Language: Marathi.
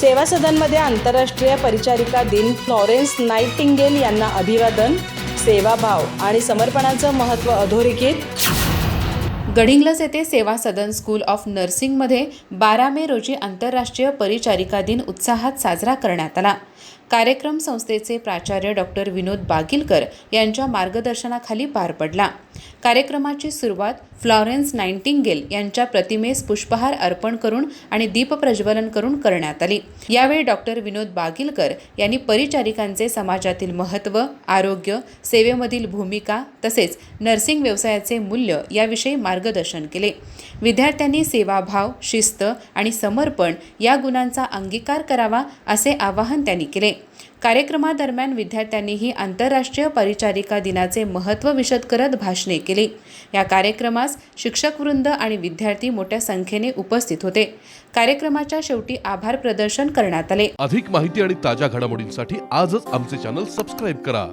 सेवा सदनमध्ये आंतरराष्ट्रीय परिचारिका दिन, फ्लॉरेन्स नाइटिंगेल यांना अभिवादन, सेवाभाव आणि समर्पणाचं महत्त्व अधोरेखित। गडिंग्लज येथे सेवा सदन स्कूल ऑफ नर्सिंगमध्ये 12 मे रोजी आंतरराष्ट्रीय परिचारिका दिन उत्साहात साजरा करण्यात आला। कार्यक्रम संस्थेचे प्राचार्य डॉक्टर विनोद बागिलकर यांच्या मार्गदर्शनाखाली पार पडला। कार्यक्रमाची सुरुवात फ्लॉरेन्स नाइटिंगेल यांच्या प्रतिमेस पुष्पहार अर्पण करून आणि दीप प्रज्वलन करून करण्यात आली। यावेळी डॉक्टर विनोद बागिलकर यांनी परिचारिकांचे समाजातील महत्त्व, आरोग्य, सेवेमधील भूमिका तसेच नर्सिंग व्यवसायाचे मूल्य याविषयी मार्गदर्शन केले। विद्यार्थ्यांनी सेवाभाव, शिस्त आणि समर्पण या गुणांचा अंगीकार करावा असे आवाहन त्यांनी केले। कार्यक्रमादरम्यान विद्यार्थ्यांनीही आंतरराष्ट्रीय परिचारिका दिनाचे महत्त्व विशद करत भाषणे केली। या कार्यक्रमास शिक्षकवृंद आणि विद्यार्थी मोठ्या संख्येने उपस्थित होते। कार्यक्रमाच्या शेवटी आभार प्रदर्शन करण्यात आले। अधिक माहिती आणि ताज्या घडामोडींसाठी आजच आमचे चॅनल सबस्क्राइब करा।